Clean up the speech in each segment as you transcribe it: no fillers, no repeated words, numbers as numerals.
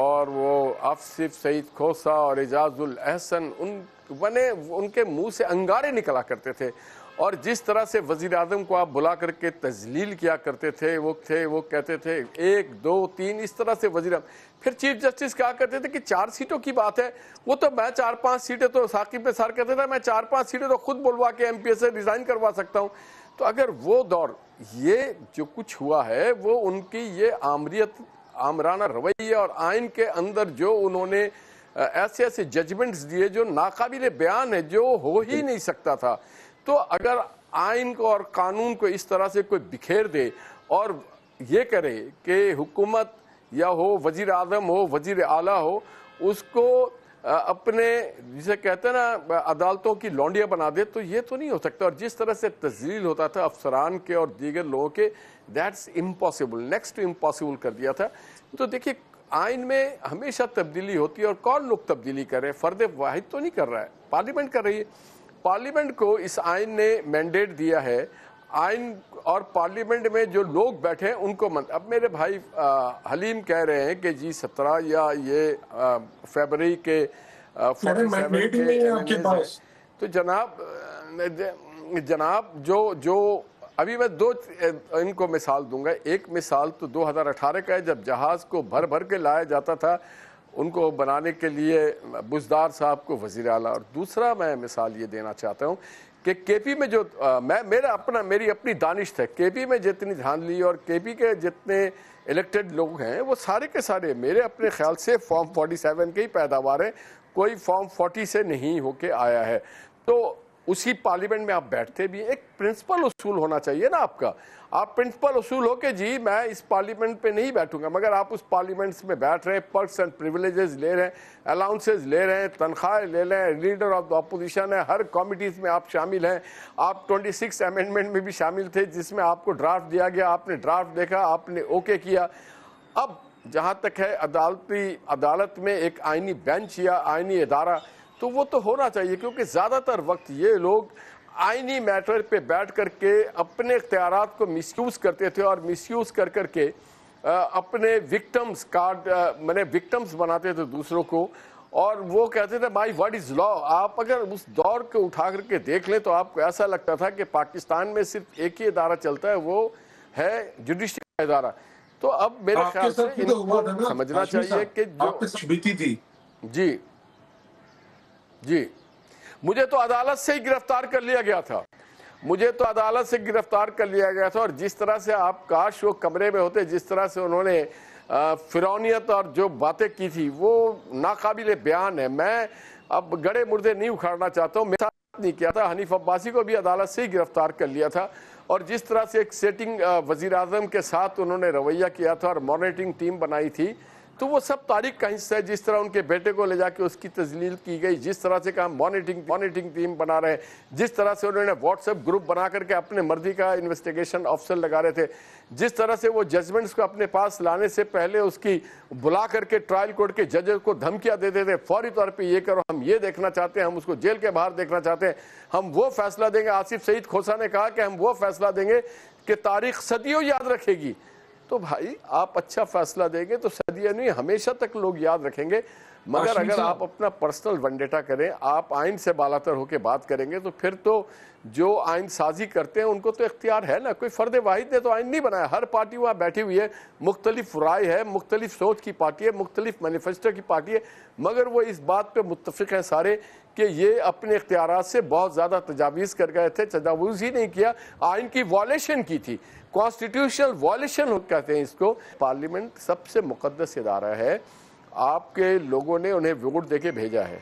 اور وہ آصف سعید کھوسہ اور اعجاز الاحسن ان کے منہ سے انگارے نکلا کرتے تھے، اور جس طرح سے وزیر اعظم کو آپ بلا کر کے تذلیل کیا کرتے تھے، وہ کہتے تھے 1 2 3 اس طرح سے وزیر اعظم. پھر چیف جسٹس کہا کرتے تھے کہ 4 سیٹوں کی بات ہے، وہ تو میں 4-5 سیٹیں تو ثاقب نثار کہتے تھے میں 4-5 سیٹیں تو خود بلوا کے ایم پی اے سے ریزائن کروا سکتا ہوں. تو اگر وہ دور یہ جو کچھ ہوا ہے وہ ان کی یہ آمرانہ رویہ اور آئین کے اندر جو انہوں نے ایسے ایسے ججمنٹس دیے جو ناقابل بیان ہے، جو ہو ہی نہیں سکتا تھا. تو اگر آئین کو اور قانون کو اس طرح سے کوئی بکھیر دے اور یہ کرے کہ حکومت یا ہو وزیر اعظم ہو وزیر اعلیٰ ہو اس کو اپنے جسے کہتے ہیں نا عدالتوں کی لونڈیاں بنا دے، تو یہ تو نہیں ہو سکتا. اور جس طرح سے تذلیل ہوتا تھا افسران کے اور دیگر لوگوں کے، that's impossible, next to impossible کر دیا تھا. تو دیکھیے آئین میں ہمیشہ تبدیلی ہوتی ہے، اور کون لوگ تبدیلی کر رہے ہیں؟ فرد واحد تو نہیں کر رہا ہے، پارلیمنٹ کر رہی ہے. پارلیمنٹ کو اس آئین نے مینڈیٹ دیا ہے، آئین اور پارلیمنٹ میں جو لوگ بیٹھے ہیں ان کو اب میرے بھائی حلیم کہہ رہے ہیں کہ جی 17 یا یہ فیبرری کے 47 کے تو جناب جو ابھی میں 2 ان کو مثال دوں گا. ایک مثال تو 2018 کا ہے جب جہاز کو بھر بھر کے لایا جاتا تھا ان کو بنانے کے لیے بزدار صاحب کو وزیر اعلیٰ. اور دوسرا میں مثال یہ دینا چاہتا ہوں کہ کے پی میں جو میری اپنی دانش ہے، کے پی میں جتنی دھان لی اور کے پی کے جتنے الیکٹڈ لوگ ہیں وہ سارے کے سارے میرے اپنے خیال سے فارم 47 کی ہی پیداوار ہے، کوئی فارم 40 سے نہیں ہو کے آیا ہے. تو اسی پارلیمنٹ میں آپ بیٹھتے بھی ایک پرنسپل اصول ہونا چاہیے نا آپ کا. آپ پرنسپل اصول ہو کہ جی میں اس پارلیمنٹ پہ نہیں بیٹھوں گا، مگر آپ اس پارلیمنٹس میں بیٹھ رہے ہیں، پرکس اینڈ پریویلیجز لے رہے ہیں، الاؤنسز لے رہے ہیں، تنخواہیں لے رہے ہیں، لیڈر آف دا اپوزیشن ہے، ہر کمیٹیز میں آپ شامل ہیں. آپ 26 امینڈمنٹ میں بھی شامل تھے جس میں آپ کو ڈرافٹ دیا گیا، آپ نے ڈرافٹ دیکھا، آپ نے اوکے کیا. اب جہاں تک ہے عدالت میں ایک آئینی بینچ یا آئینی ادارہ، تو وہ تو ہونا چاہیے، کیونکہ زیادہ تر وقت یہ لوگ آئینی میٹر پہ بیٹھ کر کے اپنے اختیارات کو مس یوز کرتے تھے، اور مس یوز کر کے اپنے وکٹمز بناتے تھے دوسروں کو، اور وہ کہتے تھے بھائی واٹ از لا. آپ اگر اس دور کو اٹھا کر کے دیکھ لیں تو آپ کو ایسا لگتا تھا کہ پاکستان میں صرف ایک ہی ادارہ چلتا ہے، وہ ہے جوڈیشل ادارہ. تو اب میرے خیال سے ان کو سمجھنا چاہیے کہ جو جی مجھے تو عدالت سے ہی گرفتار کر لیا گیا تھا، اور جس طرح سے آپ کاش وہ کمرے میں ہوتے، جس طرح سے انہوں نے فرعونیت اور جو باتیں کی تھی وہ ناقابل بیان ہے. میں اب گڑے مردے نہیں اکھاڑنا چاہتا ہوں، میرے ساتھ نہیں کیا تھا. حنیف عباسی کو بھی عدالت سے ہی گرفتار کر لیا تھا، اور جس طرح سے ایک سیٹنگ وزیر اعظم کے ساتھ انہوں نے رویہ کیا تھا اور مانیٹرنگ ٹیم بنائی تھی، تو وہ سب تاریخ کا حصہ ہے. جس طرح ان کے بیٹے کو لے جا کے اس کی تذلیل کی گئی، جس طرح سے کہا مانیٹرنگ ٹیم بنا رہے ہیں، جس طرح سے انہوں نے واٹس ایپ گروپ بنا کر کے اپنے مرضی کا انویسٹیگیشن آفیسر لگا رہے تھے، جس طرح سے وہ ججمنٹس کو اپنے پاس لانے سے پہلے اس کی بلا کر کے ٹرائل کورٹ کے ججز کو دھمکیاں دیتے تھے فوری طور پہ یہ کرو، ہم یہ دیکھنا چاہتے ہیں، ہم اس کو جیل کے باہر دیکھنا چاہتے ہیں، ہم وہ فیصلہ دیں گے. آصف سعید کھوسہ نے کہا کہ ہم وہ فیصلہ دیں گے کہ تاریخ صدیوں یاد رکھے گی. تو بھائی آپ اچھا فیصلہ دیں گے تو صدیوں نہیں ہمیشہ تک لوگ یاد رکھیں گے، مگر اگر آپ اپنا پرسنل ونڈیٹا کریں، آپ آئین سے بالاتر ہو کے بات کریں گے، تو پھر تو جو آئین سازی کرتے ہیں ان کو تو اختیار ہے نا. کوئی فرد واحد نے تو آئین نہیں بنایا، ہر پارٹی وہاں بیٹھی ہوئی ہے، مختلف رائے ہے، مختلف سوچ کی پارٹی ہے، مختلف مینیفیسٹو کی پارٹی ہے، مگر وہ اس بات پہ متفق ہیں سارے کہ یہ اپنے اختیارات سے بہت زیادہ تجاویز کر گئے تھے. تجاوز ہی نہیں کیا، آئین کی وائلیشن کی تھی، کانسٹیٹیوشنل وائلیشن کہتے ہیں اس کو. پارلیمنٹ سب سے مقدس ادارہ ہے، آپ کے لوگوں نے انہیں ووٹ دے کے بھیجا ہے،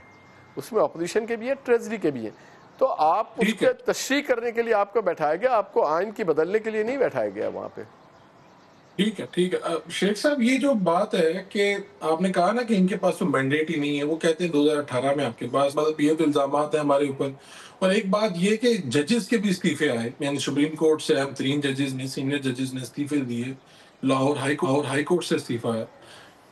اس میں اپوزیشن کے بھی ہے، ٹریجری کے بھی ہیں، تو آپ اس کے تشریح کرنے کے لیے آپ کو بیٹھایا گیا، آپ کو آئین کی بدلنے کے لیے نہیں بیٹھایا گیا وہاں پہ. ٹھیک ہے شیخ صاحب، یہ جو بات ہے کہ آپ نے کہا نا کہ ان کے پاس تو مینڈیٹ ہی نہیں ہے، وہ کہتے ہیں 2018 میں آپ کے پاس، مطلب یہ تو الزامات ہیں ہمارے اوپر. اور ایک بات یہ کہ ججز کے بھی استعفے آئے، یعنی سپریم کورٹ سے اہم ترین ججز نے، سینئر ججز نے استعفے دیے، لاہور ہائی کورٹ سے استعفیٰ ہے.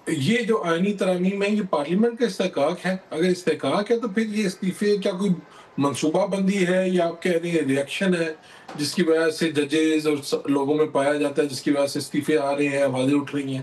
یہ جو آئینی ترامیم ہے یہ پارلیمنٹ کا استحقاق ہے؟ اگر استحقاق ہے تو پھر یہ استعفے کیا کوئی منصوبہ بندی ہے یا آپ کہہ رہے ہیں ریئیکشن ہے جس کی وجہ سے ججز اور لوگوں میں پایا جاتا ہے، جس کی وجہ سے استعفے آ رہے ہیں، آوازیں اٹھ رہی ہیں؟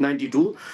92,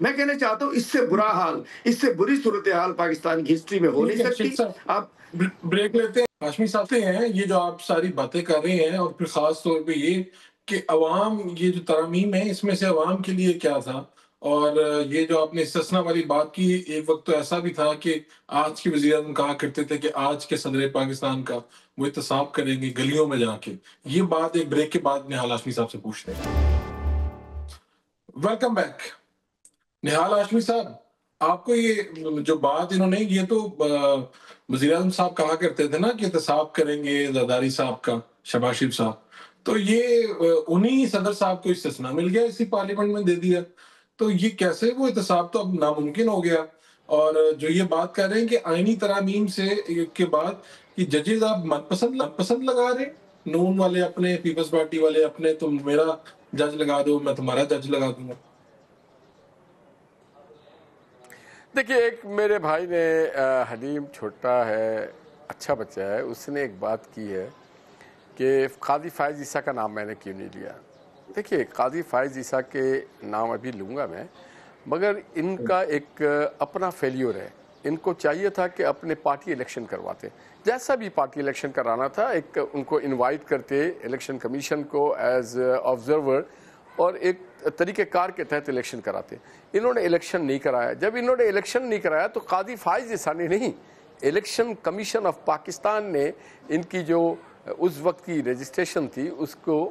میں کہنا چاہتا ہوں اس سے برا حال، اس سے بری صورتحال پاکستان کی ہسٹری میں ہو نہیں سکتی. آپ بریک لیتے ہیں. ہاشمی صاحب ہیں یہ جو آپ ساری باتیں کر رہے ہیں، اور پھر خاص طور پہ یہ کہ عوام، یہ جو ترامیم ہے اس میں سے عوام کے لیے کیا تھا، اور یہ جو آپ نے استثناء والی بات کی، ایک وقت تو ایسا بھی تھا کہ آج کے وزیر اعظم کہا کرتے تھے کہ آج کے صدر پاکستان کا وہ احتساب کریں گے گلیوں میں جا کے. یہ بات ایک بریک کے بعد نہال ہاشمی صاحب سے پوچھتے ہیں. Welcome back. نہال ہاشمی صاحب، آپ کو یہ جو بات انہوں نے، یہ تو وزیر اعظم صاحب کہا کرتے تھے نا کہ احتساب کریں گے زرداری صاحب کا، شہباز شریف صاحب، تو یہ انہی صدر صاحب کو استثناء مل گیا، اسی پارلیمنٹ میں دے دیا. تو یہ کیسے وہ احتساب تو اب ناممکن ہو گیا؟ اور جو یہ بات کر رہے ہیں کہ آئینی ترامیم سے کے بعد یہ ججز آپ من پسند لگا رہے ہیں، نون والے اپنے، پیپلز پارٹی والے اپنے، تم میرا جج لگا دو، میں تمہارا جج لگا دوں گا. دیکھیے، ایک میرے بھائی نے، حلیم چھوٹا ہے، اچھا بچہ ہے، اس نے ایک بات کی ہے کہ قاضی فائز عیسیٰ کا نام میں نے کیوں نہیں لیا. دیکھیے، قاضی فائز عیسیٰ کے نام ابھی لوں گا میں، مگر ان کا ایک اپنا فیلیور ہے. ان کو چاہیے تھا کہ اپنے پارٹی الیکشن کرواتے، جیسا بھی پارٹی الیکشن کرانا تھا، ایک ان کو انوائٹ کرتے الیکشن کمیشن کو ایز آبزرور، اور ایک طریقہ کار کے تحت الیکشن کراتے. انہوں نے الیکشن نہیں کرایا. جب انہوں نے الیکشن نہیں کرایا تو قاضی فائز عیسیٰ نے نہیں، الیکشن کمیشن آف پاکستان نے ان کی جو اس وقت کی رجسٹریشن تھی اس کو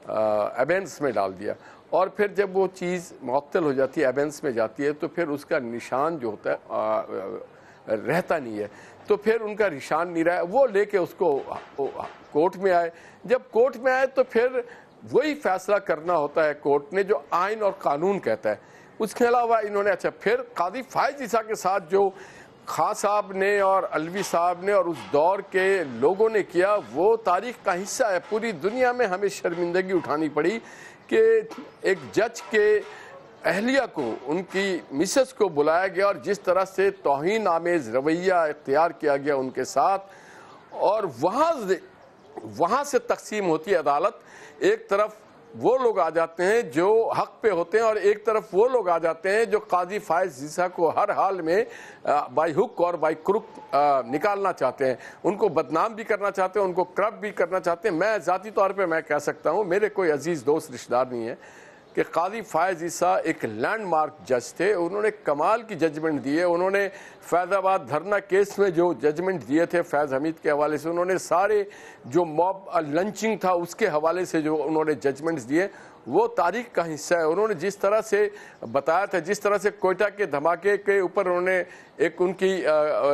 ایبینس میں ڈال دیا. اور پھر جب وہ چیز معطل ہو جاتی ہے، ایبینس میں جاتی ہے، تو پھر اس کا نشان جو ہوتا ہے رہتا نہیں ہے. تو پھر ان کا نشان نہیں رہا، وہ لے کے اس کو کورٹ میں آئے. جب کورٹ میں آئے تو پھر وہی فیصلہ کرنا ہوتا ہے کورٹ نے جو آئین اور قانون کہتا ہے. اس کے علاوہ انہوں نے پھر قاضی فائز عیسیٰ کے ساتھ جو خان صاحب نے اور علوی صاحب نے اور اس دور کے لوگوں نے کیا، وہ تاریخ کا حصہ ہے. پوری دنیا میں ہمیں شرمندگی اٹھانی پڑی کہ ایک جج کے اہلیہ کو، ان کی مسز کو بلایا گیا اور جس طرح سے توہین آمیز رویہ اختیار کیا گیا ان کے ساتھ، اور وہاں سے تقسیم ہوتی ہے عدالت. ایک طرف وہ لوگ آ جاتے ہیں جو حق پہ ہوتے ہیں، اور ایک طرف وہ لوگ آ جاتے ہیں جو قاضی فائز عیسیٰ کو ہر حال میں بائی ہک اور بائی کروک نکالنا چاہتے ہیں، ان کو بدنام بھی کرنا چاہتے ہیں، ان کو کرپٹ بھی کرنا چاہتے ہیں. میں ذاتی طور پہ میں کہہ سکتا ہوں، میرے کوئی عزیز دوست رشتہ دار نہیں ہے، کہ قاضی فائز عیسیٰ ایک لینڈ مارک جج تھے. انہوں نے کمال کی ججمنٹ دی ہے. انہوں نے فیض آباد دھرنا کیس میں جو ججمنٹ دیے تھے فیض حمید کے حوالے سے، انہوں نے سارے جو موب لنچنگ تھا اس کے حوالے سے جو انہوں نے ججمنٹس دیے، وہ تاریخ کا حصہ ہے. انہوں نے جس طرح سے بتایا تھا، جس طرح سے کوئٹہ کے دھماکے کے اوپر انہوں نے ایک ان کی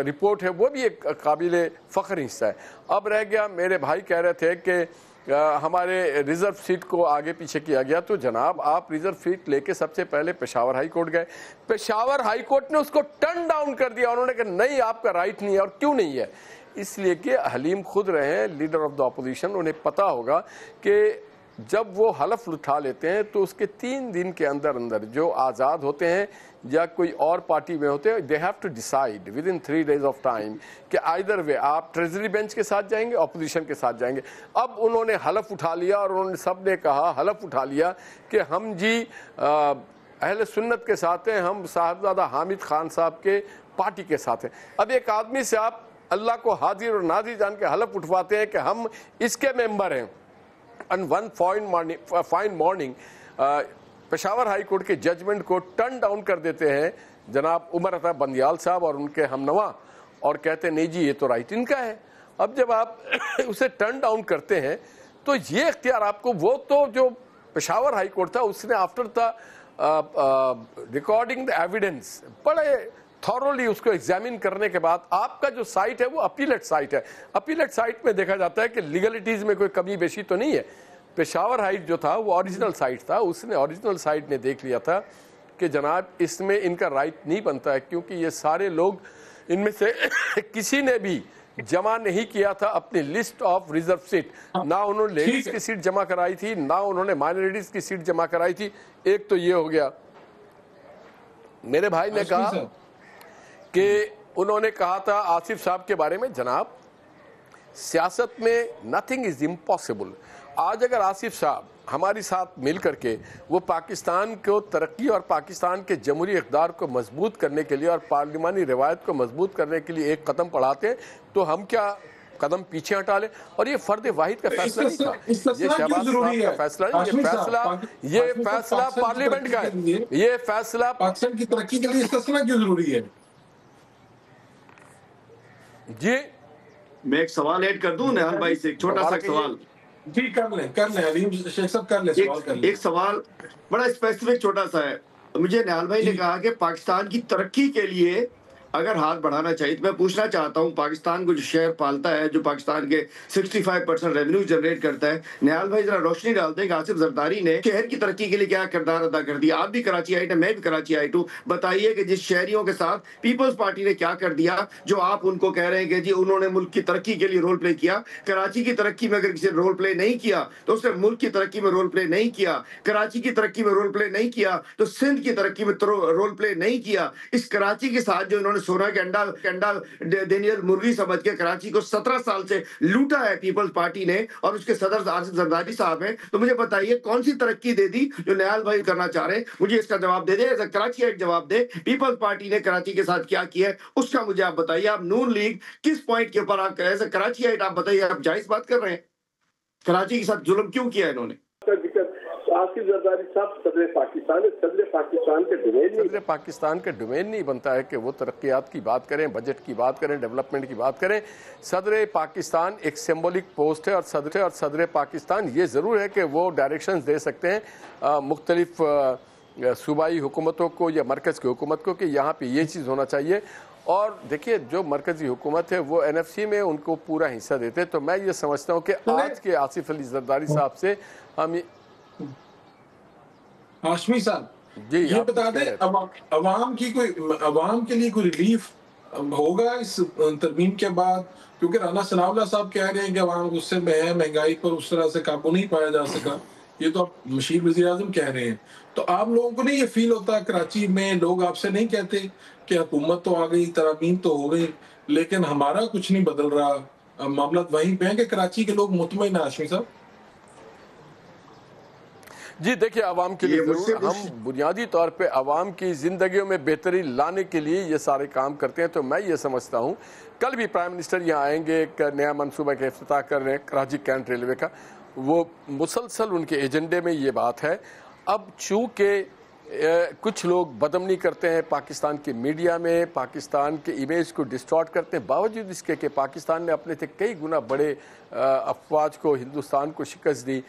رپورٹ ہے، وہ بھی ایک قابل فخر حصہ ہے. اب رہ گیا، میرے بھائی کہہ رہے تھے کہ ہمارے ریزرو سیٹ کو آگے پیچھے کیا گیا. تو جناب، آپ ریزرو سیٹ لے کے سب سے پہلے پشاور ہائی کورٹ گئے. پشاور ہائی کورٹ نے اس کو ٹرن ڈاؤن کر دیا. انہوں نے کہا نہیں، آپ کا رائٹ نہیں ہے. اور کیوں نہیں ہے؟ اس لیے کہ حلیم خود رہے ہیں لیڈر آف دا اپوزیشن، انہیں پتا ہوگا کہ جب وہ حلف اٹھا لیتے ہیں تو اس کے 3 دن کے اندر جو آزاد ہوتے ہیں یا کوئی اور پارٹی میں ہوتے ہیں، they have to decide within 3 days of time کہ either way آپ ٹریزری بینچ کے ساتھ جائیں گے، اپوزیشن کے ساتھ جائیں گے. اب انہوں نے حلف اٹھا لیا، اور انہوں نے سب نے کہا، حلف اٹھا لیا کہ ہم جی اہل سنت کے ساتھ ہیں، ہم صاحبزادہ حامد خان صاحب کے پارٹی کے ساتھ ہیں. اب ایک آدمی سے آپ اللہ کو حاضر اور ناظر جان کے حلف اٹھواتے ہیں کہ ہم اس کے ممبر ہیں. And one fine morning Peshawar high court کے ججمنٹ کو ٹرن ڈاؤن کر دیتے ہیں جناب عمر عطا بندیال صاحب اور ان کے ہم نواں، اور کہتے ہیں نہیں جی یہ تو رائٹ ان کا ہے. اب جب آپ اسے ٹرن ڈاؤن کرتے ہیں تو یہ اختیار آپ کو، وہ تو جو پشاور ہائی کورٹ تھا اس نے after the recording the evidence بڑے تھورولی اس کو ایگزامن کرنے کے بعد، آپ کا جو سائٹ ہے وہ اپیلیٹ سائٹ ہے. اپیلیٹ سائٹ میں دیکھا جاتا ہے کہ لیگلٹیز میں کوئی کمی بیشی تو نہیں ہے. پشاور ہائٹ جو تھا وہ اوریجنل سائٹ تھا. اس نے اوریجنل سائٹ نے دیکھ لیا تھا کہ جناب اس میں ان کا رائٹ نہیں بنتا ہے، کیونکہ یہ سارے لوگ، ان میں سے کسی نے بھی جمع نہیں کیا تھا اپنی لسٹ آف ریزرو سیٹ. نہ انہوں نے لیڈیز کی سیٹ جمع کرائی تھی، نہ انہوں نے مائنورٹیز کی سیٹ جمع کرائی تھی. ایک تو یہ ہو گیا. میرے بھائی نے کہا کہ انہوں نے کہا تھا آصف صاحب کے بارے میں، جناب سیاست میں نتھنگ از امپاسبل. آج اگر آصف صاحب ہماری ساتھ مل کر کے وہ پاکستان کو ترقی اور پاکستان کے جمہوری اقدار کو مضبوط کرنے کے لیے اور پارلیمانی روایت کو مضبوط کرنے کے لیے ایک قدم بڑھاتے ہیں تو ہم کیا قدم پیچھے ہٹا لیں؟ اور یہ فرد واحد کا فیصلہ نہیں تھا، یہ شہباز صاحب کا فیصلہ نہیں، یہ فیصلہ پارلیمنٹ کا ہے، یہ فیصلہ پاکستان کی ترقی کے لیے استثنا کیوں ضروری ہے؟ جی میں ایک سوال ایڈ کر دوں نہال بھائی سے، ایک چھوٹا سا سوال. جی کر لیں علیم شیخ صاحب کر لیں سوال کر لیں. ایک سوال بڑا اسپیسیفک چھوٹا سا ہے. مجھے نہال بھائی نے کہا کہ پاکستان کی ترقی کے لیے اگر ہاتھ بڑھانا چاہیے تو میں پوچھنا چاہتا ہوں پاکستان کو جو شہر پالتا ہے، جو پاکستان کے 65% ریونیو جنریٹ کرتا ہے، نہال بھائی ذرا روشنی ڈالتے ہیں کہ آصف زرداری نے شہر کی ترقی کے لیے کیا کردار ادا کر دیا. آپ بھی کراچی آئٹ ہیں، میں بھی کراچی آئٹ ہوں. بتائیے کہ جس شہریوں کے ساتھ پیپلز پارٹی نے کیا کر دیا جو آپ ان کو کہہ رہے ہیں کہ جی انہوں نے ملک کی ترقی کے لیے رول پلے کیا. کراچی کی ترقی میں اگر کسی نے رول پلے نہیں کیا تو اس نے ملک کی ترقی میں رول پلے نہیں کیا. کراچی کی ترقی میں رول پلے نہیں کیا تو سندھ کی ترقی میں رول پلے نہیں کیا. اس کراچی کے ساتھ جو انہوں نے سونا کے انڈا دینی مرغی سمجھ کے کراچی کو 17 سال سے لوٹا ہے پیپلز پارٹی نے، اور اس کے صدر آصف زرداری صاحب ہیں. تو مجھے بتائیے کون سی ترقی دے دی جو نہال بھائی کرنا چاہ رہے ہیں؟ مجھے اس کا جواب دے دیں، ایز اے کراچی ایٹ جواب دے. پیپلز پارٹی نے کراچی کے ساتھ کیا کیا ہے اس کا مجھے آپ بتائیے. آپ نون لیگ کس پوائنٹ کے اوپر آپ ایز اے کراچی ایٹ آپ بتائیے، آپ جائز بات کر رہے ہیں؟ کراچی کے ساتھ ظلم کیوں کیا انہوں نے؟ آصف زرداری صاحب صدر پاکستان ہے، صدر پاکستان کے ڈومین نہیں بنتا ہے کہ وہ ترقیات کی بات کریں، بجٹ کی بات کریں، ڈیولپمنٹ کی بات کریں. صدر پاکستان ایک سمبولک پوسٹ ہے، اور صدر پاکستان یہ ضرور ہے کہ وہ ڈائریکشنز دے سکتے ہیں مختلف صوبائی حکومتوں کو یا مرکز کی حکومت کو کہ یہاں پہ یہ چیز ہونا چاہیے. اور دیکھیے جو مرکزی حکومت ہے وہ NFC میں ان کو پورا حصہ دیتے. تو میں یہ سمجھتا ہوں کہ آج کے آصف علی زرداری صاحب سے ہم ہاشمی صاحب یہ بتا دیں عوام کے لیے کوئی ریلیف ہوگا اس ترمیم کے بعد؟ کیونکہ رانا ثناء اللہ صاحب کہہ رہے ہیں کہ عوام غصے میں ہے، مہنگائی پر اس طرح سے قابو نہیں پایا جا سکا. یہ تو آپ مشیر وزیر اعظم کہہ رہے ہیں. تو آپ لوگوں کو نہیں یہ فیل ہوتا کراچی میں لوگ آپ سے نہیں کہتے کہ حکومت تو آ گئی، ترامیم تو ہو گئی، لیکن ہمارا کچھ نہیں بدل رہا، معاملات وہیں پہ ہیں کہ کراچی کے لوگ مطمئن ہیں؟ ہاشمی صاحب جی دیکھیں، عوام کے لیے ضرور ہم بنیادی طور پہ عوام کی زندگیوں میں بہتری لانے کے لیے یہ سارے کام کرتے ہیں. تو میں یہ سمجھتا ہوں کل بھی پرائم منسٹر یہاں آئیں گے، ایک نیا منصوبہ کا افتتاح کر رہے ہیں کراچی کینٹ ریلوے کا. وہ مسلسل ان کے ایجنڈے میں یہ بات ہے. اب چونکہ کچھ لوگ بدامنی کرتے ہیں پاکستان کی میڈیا میں، پاکستان کے امیج کو ڈسٹارٹ کرتے ہیں، باوجود اس کے کہ پاکستان نے اپنے سے کئی گنا بڑے افواج کو، ہندوستان کو شکست دی.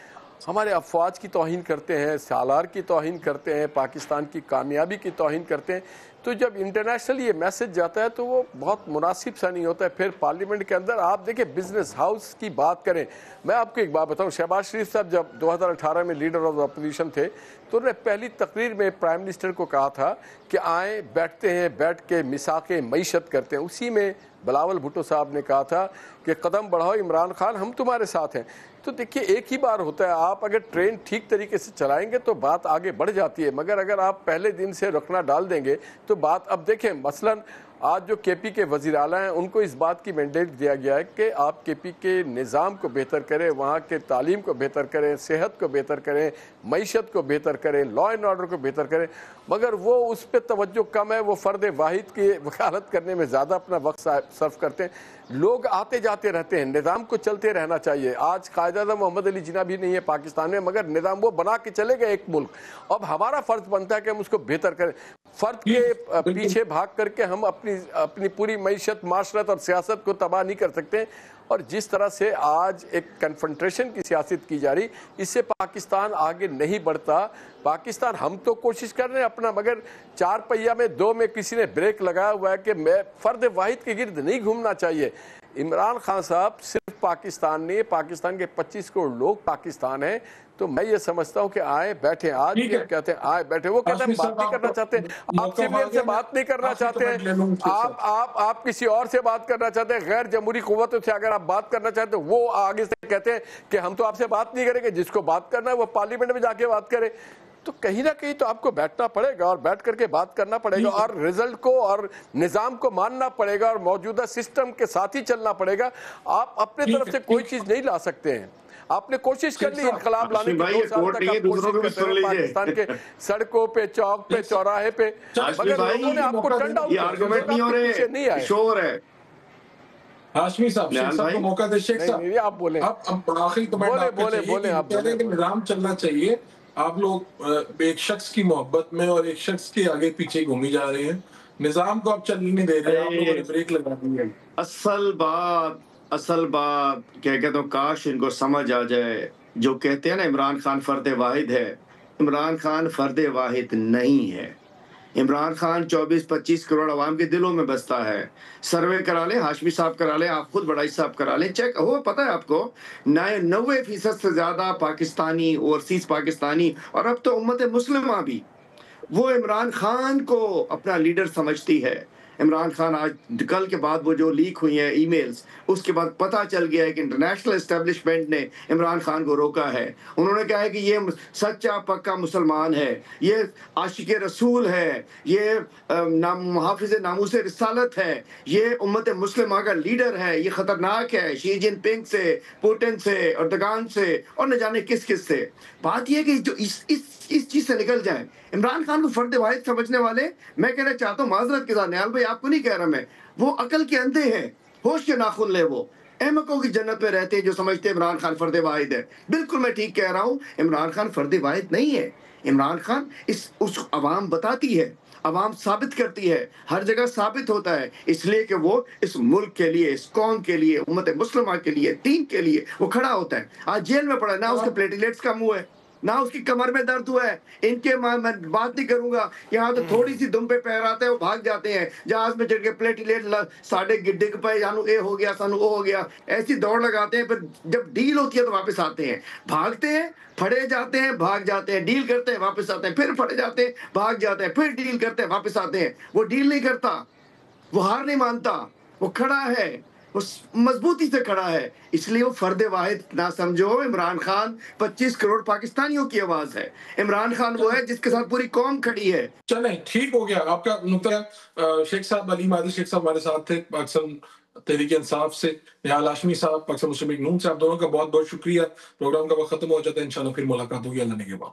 ہمارے افواج کی توہین کرتے ہیں، سالار کی توہین کرتے ہیں، پاکستان کی کامیابی کی توہین کرتے ہیں. تو جب انٹرنیشنل یہ میسج جاتا ہے تو وہ بہت مناسب سا نہیں ہوتا ہے. پھر پارلیمنٹ کے اندر آپ دیکھیں بزنس ہاؤس کی بات کریں. میں آپ کو ایک بات بتاؤں، شہباز شریف صاحب جب 2018 میں لیڈر آف اپوزیشن تھے تو انہوں نے پہلی تقریر میں پرائم منسٹر کو کہا تھا کہ آئیں بیٹھتے ہیں، بیٹھ کے میثاق معیشت کرتے ہیں. اسی میں بلاول بھٹو صاحب نے کہا تھا کہ قدم بڑھاؤ عمران خان، ہم تمہارے ساتھ ہیں. تو دیکھیے ایک ہی بار ہوتا ہے، آپ اگر ٹرین ٹھیک طریقے سے چلائیں گے تو بات آگے بڑھ جاتی ہے، مگر اگر آپ پہلے دن سے رکنا ڈال دیں گے تو بات. اب دیکھیں مثلاً آج جو کے پی کے وزیر اعلیٰ ہیں ان کو اس بات کی مینڈیٹ دیا گیا ہے کہ آپ کے پی کے نظام کو بہتر کریں، وہاں کے تعلیم کو بہتر کریں، صحت کو بہتر کریں، معیشت کو بہتر کریں، لا اینڈ آرڈر کو بہتر کریں. مگر وہ اس پہ توجہ کم ہے، وہ فرد واحد کی وکالت کرنے میں زیادہ اپنا وقت صرف کرتے ہیں. لوگ آتے جاتے رہتے ہیں، نظام کو چلتے رہنا چاہیے. آج قائد اعظم محمد علی جناح بھی نہیں ہے پاکستان میں، مگر نظام وہ بنا کے چلے گئے ایک ملک. اب ہمارا فرض بنتا ہے کہ ہم اس کو بہتر کریں. فرد کے پیچھے بھاگ کر کے ہم اپنی پوری معیشت، معاشرت اور سیاست کو تباہ نہیں کر سکتے. اور جس طرح سے آج ایک کنفرنٹریشن کی سیاست کی جا رہی، اس سے پاکستان آگے نہیں بڑھتا. پاکستان ہم تو کوشش کر رہے ہیں اپنا، مگر 4 پہیا میں 2 میں کسی نے بریک لگایا ہوا ہے کہ میں فرد واحد کے گرد نہیں گھومنا چاہیے. عمران خان صاحب صرف پاکستان نہیں، پاکستان کے 25 کروڑ لوگ پاکستان ہیں. تو میں یہ سمجھتا ہوں کہ آئے بیٹھے، آج بھی ہم کہتے ہیں آئے بیٹھے. وہ کہتے ہیں بات نہیں کرنا چاہتے، آپ سویلین سے بات نہیں کرنا چاہتے ہیں، آپ کسی اور سے بات کرنا چاہتے ہیں، غیر جمہوری قوتوں سے اگر آپ بات کرنا چاہتے ہیں وہ آگے سے کہتے ہیں کہ ہم تو آپ سے بات نہیں کریں گے، جس کو بات کرنا ہے وہ پارلیمنٹ میں جا کے بات کرے. تو کہیں نہ کہیں تو آپ کو بیٹھنا پڑے گا اور بیٹھ کر کے بات کرنا پڑے گا اور رزلٹ کو اور نظام کو ماننا پڑے گا اور موجودہ سسٹم کے ساتھ ہی چلنا پڑے گا. آپ اپنے طرف سے کوئی چیز نہیں لا سکتے ہیں. آپ نے کوشش کر لی انقلاب لانے کی 2 سال تک آپ کوشش کرتے رہے پاکستان کے سڑکوں پہ چوک پہ چوراہے پہ, مگر لوگوں نے آپ کو ٹرن آؤٹ نہیں آئے. شور ہے ہاشمی صاحب, شیخ صاحب کو موقع دے. شیخ صاحب آپ بولیں, اب آخری کمنٹ بولیں آپ کہ نظام چلنا چاہیے. آپ لوگ ایک شخص کی محبت میں اور ایک شخص کے آگے پیچھے گھومی جا رہے ہیں, نظام کو آپ چلنے نہیں دے رہے, آپ لوگوں نے بریک لگا دی ہے. اصل بات کیا کہتا ہوں, کاش ان کو سمجھ آ جائے. جو کہتے ہیں نا عمران خان فرد واحد ہے, عمران خان فرد واحد نہیں ہے. عمران خان 24-25 کروڑ عوام کے دلوں میں بستا ہے. سروے کرا لیں, ہاشمی صاحب کرا لیں, آپ خود بڑائی صاحب کرا لیں, چیک ہو, پتہ ہے آپ کو 90% سے زیادہ پاکستانی, اوورسیز پاکستانی اور اب تو امت مسلمہ بھی وہ عمران خان کو اپنا لیڈر سمجھتی ہے. عمران خان آج کل کے بعد وہ جو لیک ہوئی ہیں ای میلز, اس کے بعد پتہ چل گیا ہے کہ انٹرنیشنل اسٹیبلشمنٹ نے عمران خان کو روکا ہے. انہوں نے کہا ہے کہ یہ سچا پکا مسلمان ہے, یہ عاشق رسول ہے, یہ محافظ ناموس رسالت ہے, یہ امت مسلمہ کا لیڈر ہے, یہ خطرناک ہے شی جن پنگ سے, پوٹن سے, اردگان سے اور نہ جانے کس کس سے. بات یہ کہ جو اس چیز سے نکل جائیں. عمران خان کو فرد واحد سمجھنے والے, میں کہنا چاہتا ہوں معذرت کے ساتھ, نیال بھائی آپ کو نہیں کہہ رہا میں, وہ عقل کے اندھے ہیں, ہوش کے ناخن لے, وہ احمقوں کی جنت میں رہتے ہیں جو سمجھتے ہیں عمران خان فرد واحد ہے. بالکل میں ٹھیک کہہ رہا ہوں, عمران خان فرد واحد نہیں ہے. عمران خان اس عوام بتاتی ہے, عوام ثابت کرتی ہے, ہر جگہ ثابت ہوتا ہے, اس لیے کہ وہ اس ملک کے لیے, اس قوم کے لیے, امت مسلمہ کے لیے, دین کے لیے وہ کھڑا ہوتا ہے. آج جیل میں پڑا ہے, نہ اس کے پلیٹلیٹس کم ہوئے, نہ اس کی کمر میں درد ہوا ہے. ان کے میں بات نہیں کروں گا, یہاں تو تھوڑی سی دم پہ پیر آتا ہے وہ بھاگ جاتے ہیں, جہاز میں چڑھ کے پلیٹلیٹ ساڑھے ڈگ پہ, جانو اے ہو گیا سانو او ہو گیا, ایسی دوڑ لگاتے ہیں. پھر جب ڈیل ہوتی ہے تو واپس آتے ہیں, بھاگتے ہیں, پھڑے جاتے ہیں, بھاگ جاتے ہیں, ڈیل کرتے ہیں, واپس آتے ہیں, پھر پھڑے جاتے ہیں, بھاگ جاتے ہیں, پھر ڈیل کرتے ہیں, واپس آتے ہیں. وہ ڈیل نہیں کرتا, وہ ہار نہیں مانتا, وہ کھڑا ہے, وہ مضبوطی سے کھڑا ہے. اس لیے وہ فرد واحد نہ سمجھو. عمران خان 25 کروڑ پاکستانیوں کی آواز ہے. عمران خان وہ ہے جس کے ساتھ پوری قوم کھڑی ہے. چلیں ٹھیک ہو گیا آپ کا نقطہ. شیخ صاحب, علی مہدی شیخ صاحب ہمارے ساتھ تھے پاکستان تحریک انصاف سے, نیال ہاشمی صاحب پاکستان مسلم لیگ نون سے. آپ دونوں کا بہت بہت شکریہ. پروگرام کا وقت ختم ہو جاتا ہے, انشاءاللہ پھر ملاقات ہوگی اللہ نے کے بعد.